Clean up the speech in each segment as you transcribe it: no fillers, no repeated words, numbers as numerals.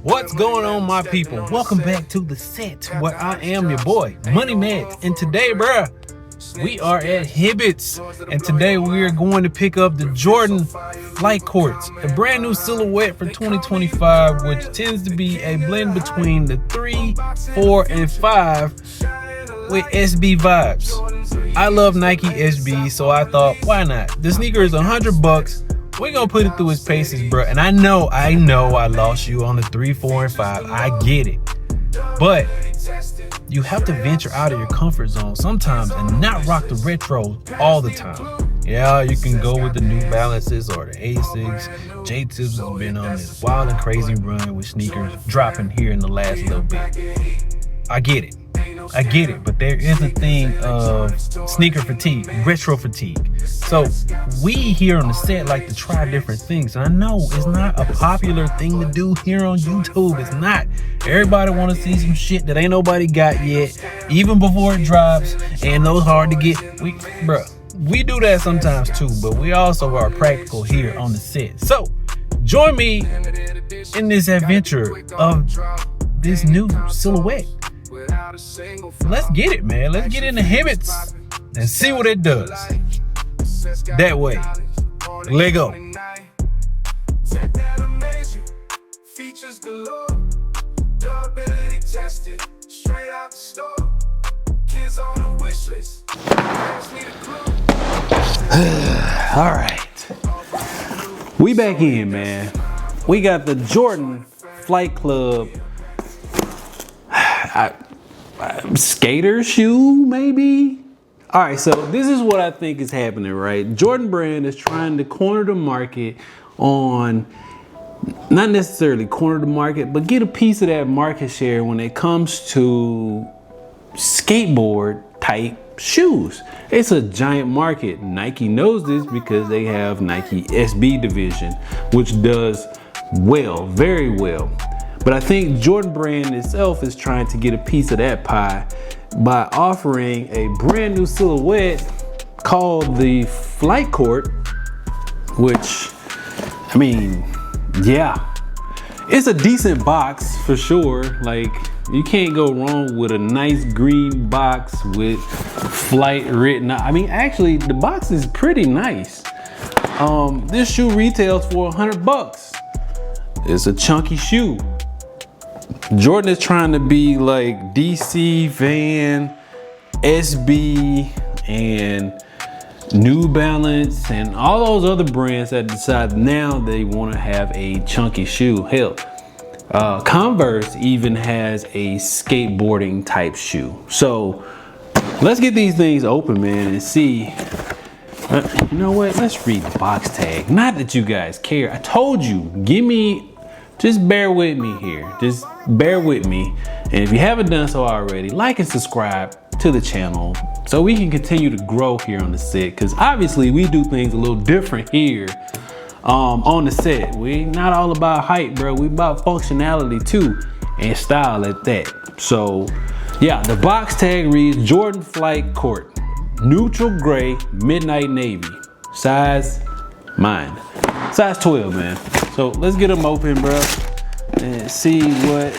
What's going on, my people? Welcome back to the set where I am your boy, Money Max. And today, bruh, we are at Hibbett's. And today we are going to pick up the Jordan Flight Courts, a brand new silhouette for 2025, which tends to be a blend between the 3, 4, and 5 with SB vibes. I love Nike SB, so I thought, why not? The sneaker is $100. We're gonna put it through its paces, bro. And I know I lost you on the 3, 4, and 5. I get it. But you have to venture out of your comfort zone sometimes and not rock the retro all the time. Yeah, you can go with the New Balances or the Asics. J-Tips has been on this wild and crazy run with sneakers dropping here in the last little bit. I get it, but there is a thing of sneaker fatigue, retro fatigue. So we here on the set like to try different things. And I know it's not a popular thing to do here on YouTube. It's not. Everybody want to see some shit that ain't nobody got yet, even before it drops, and those hard to get. We do that sometimes too, but we also are practical here on the set. So join me in this adventure of this new silhouette. Let's get it, man. Let's get into Hibbett's and see what it does. That way. Let go. All right. We back in, man. We got the Jordan Flight Club skater shoe, maybe. All right, so this is what I think is happening, right? Jordan brand is trying to corner the market on, not necessarily corner the market, but get a piece of that market share when it comes to skateboard type shoes. It's a giant market. Nike knows this because they have Nike SB division, which does well, very well. But I think Jordan brand itself is trying to get a piece of that pie by offering a brand new silhouette called the Flight Court, which, I mean, yeah, it's a decent box for sure. Like, you can't go wrong with a nice green box with Flight written. I mean, actually, the box is pretty nice. This shoe retails for $100. It's a chunky shoe. Jordan is trying to be like DC, Van, SB, and New Balance, and all those other brands that decide now they want to have a chunky shoe. Hell, Converse even has a skateboarding type shoe. So let's get these things open, man, and see. You know what? Let's read the box tag. Not that you guys care. I told you, just bear with me here. Just bear with me. And if you haven't done so already, like and subscribe to the channel so we can continue to grow here on the set. Because obviously we do things a little different here on the set. We not all about hype, bro. We about functionality too, and style at that. So yeah, the box tag reads Jordan Flight Court, neutral gray, midnight navy, size mine, size 12, man. So let's get them open, bro, and see what.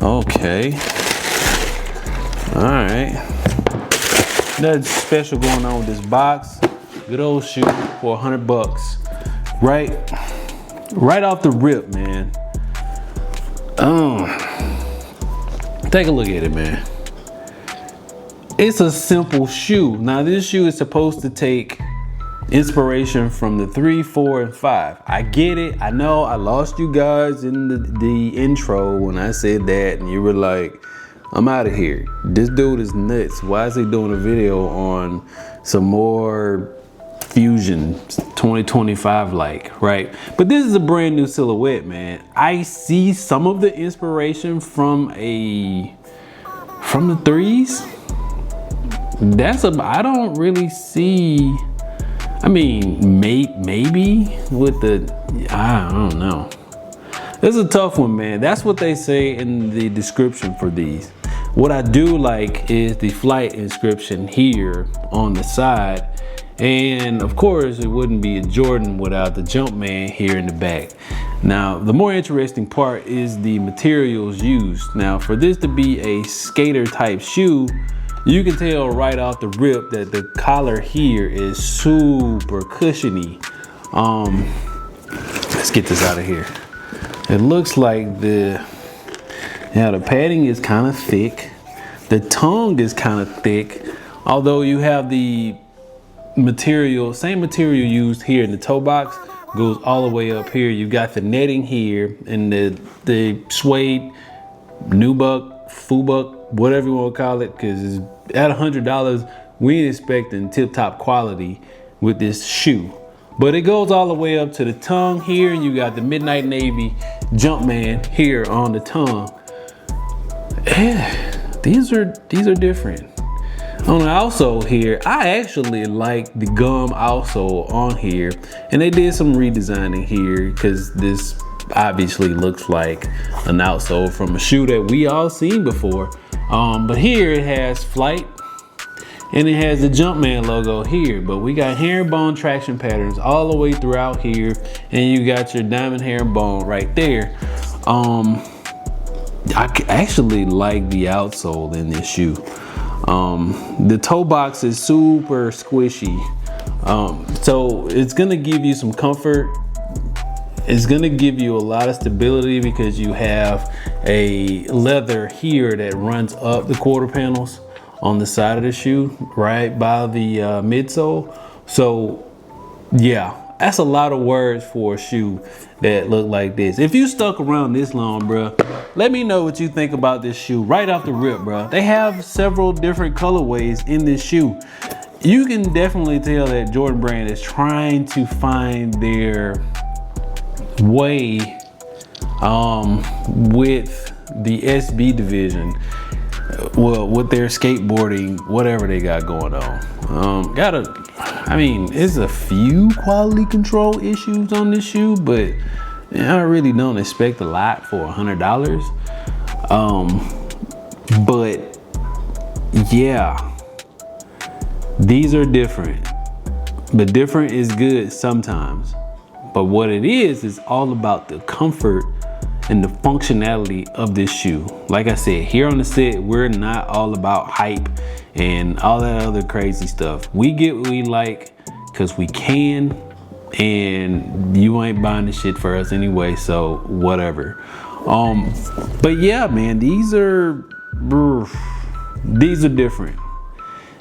Okay. All right. Nothing special going on with this box. Good old shoe for $100. Right off the rip, man. Take a look at it, man. It's a simple shoe. Now this shoe is supposed to take inspiration from the 3, 4, and 5. I get it. I know I lost you guys in the intro when I said that, and you were like, I'm out of here. This dude is nuts. Why is he doing a video on some more Fusion 2025 like, right? But this is a brand new silhouette, man. I see some of the inspiration from the 3s. I don't really see. I mean, maybe with I don't know. This is a tough one, man. That's what they say in the description for these. What I do like is the flight inscription here on the side. And of course, it wouldn't be a Jordan without the Jumpman here in the back. Now, the more interesting part is the materials used. Now, for this to be a skater type shoe, you can tell right off the rip that the collar here is super cushiony. Let's get this out of here. It looks like the padding is kind of thick. The tongue is kind of thick, although you have the material, same material used here in the toe box goes all the way up here. You got the netting here and the suede, nubuck, fubuck, whatever you want to call it, because at $100, we ain't expecting tip-top quality with this shoe. But it goes all the way up to the tongue here, and you got the Midnight Navy Jumpman here on the tongue. Yeah, these are different. On the outsole here, I actually like the gum outsole on here, and they did some redesigning here because this obviously looks like an outsole from a shoe that we all seen before. But here it has Flight, and it has the Jumpman logo here, but we got herringbone traction patterns all the way throughout here, and you got your diamond herringbone right there. I actually like the outsole in this shoe. The toe box is super squishy, so it's gonna give you some comfort. It's gonna give you a lot of stability because you have a leather here that runs up the quarter panels on the side of the shoe, right by the midsole. So yeah, that's a lot of words for a shoe that look like this. If you stuck around this long, bruh, let me know what you think about this shoe right off the rip, bruh. They have several different colorways in this shoe. You can definitely tell that Jordan Brand is trying to find their way with the SB division. Well, with their skateboarding, whatever they got going on. There's a few quality control issues on this shoe, but I really don't expect a lot for $100. But yeah, these are different, but different is good sometimes. But what it is all about the comfort and the functionality of this shoe. Like I said, here on the set, we're not all about hype and all that other crazy stuff. We get what we like because we can, and you ain't buying the shit for us anyway, so whatever. But yeah, man, these are different.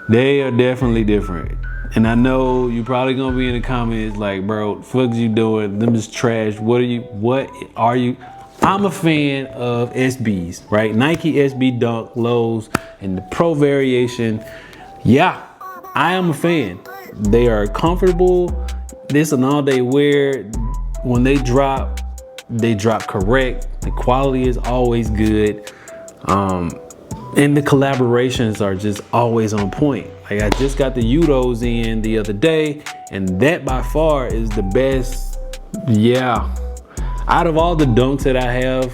They are definitely different. And I know you probably gonna be in the comments like, bro, fuck you doing? Them is trash. What are you? I'm a fan of SBs, right? Nike SB Dunk lows and the Pro variation. Yeah, I am a fan. They are comfortable. This an all-day wear. When they drop correct. The quality is always good. And the collaborations are just always on point. Like I just got the Udos in the other day, and that by far is the best. Yeah. Out of all the dunks that I have,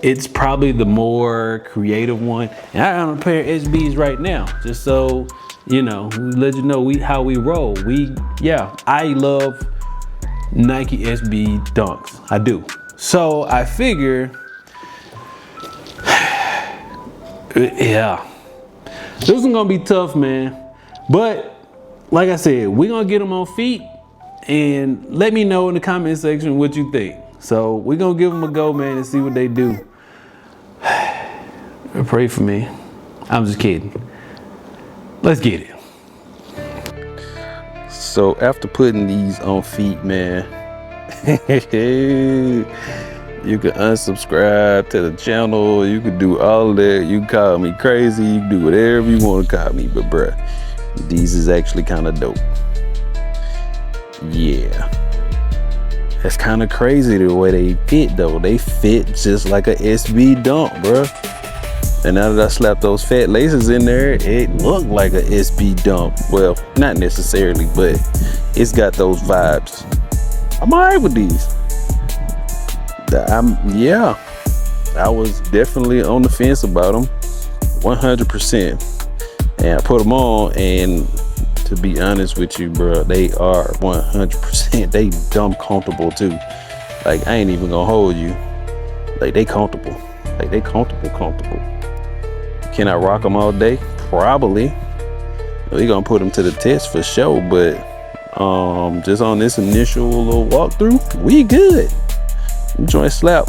it's probably the more creative one. And I got a pair of SBs right now, just so you know, let you know how we roll. I love Nike SB dunks. I do. So I figure, yeah, this is gonna be tough, man. But like I said, we're gonna get them on feet, and let me know in the comment section what you think. So we're gonna give them a go, man, and see what they do. Pray for me. I'm just kidding. Let's get it. So after putting these on feet, man, you can unsubscribe to the channel. You can do all of that. You can call me crazy. You can do whatever you want to call me. But bruh, these is actually kind of dope. Yeah. That's kind of crazy the way they fit though. They fit just like a SB Dunk, bruh. And now that I slapped those fat laces in there, it looked like a SB Dunk. Well, not necessarily, but it's got those vibes. I'm all right with these. I was definitely on the fence about them, 100%. And I put them on, and to be honest with you, bro, they are 100%. They dumb comfortable too. Like, I ain't even gonna hold you. Like, they comfortable. Like, they comfortable. Can I rock them all day? Probably. We gonna put them to the test for sure, but just on this initial little walkthrough, we good. Joint slap.